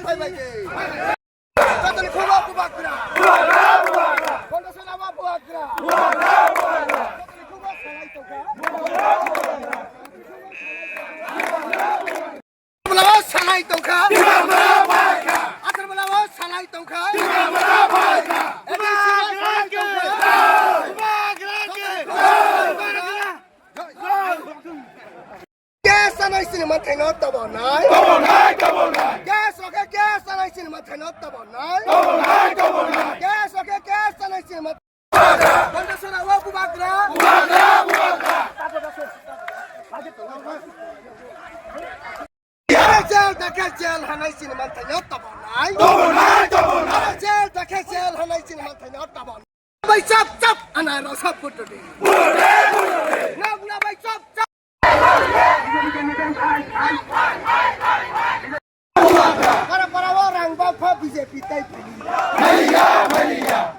ভাই ভাইকে যতন খুবা বুবাকরা কন্ডশনাবা বুবাকরা যতন খুবা সালাই তোকা বলাও সালাই তোকা আতর বলাও সালাই তোকা Gas anh ấy xin mà thành nó tao bỏ nói. Gas ok gas anh ấy xin mà thành nó tao bỏ nói. Gas ok gas anh ấy xin mà. Con đã nóiว่าbubagra. Cái gel anh ấy xin mà thành nó tao bỏ nói. Cái gel anh ấy xin mà thành nó tao bỏ. Bay chắp chắp anh ấy nó sắp cút đi. Na bay chắp chắp. Para orang bapa BJP type. Malia.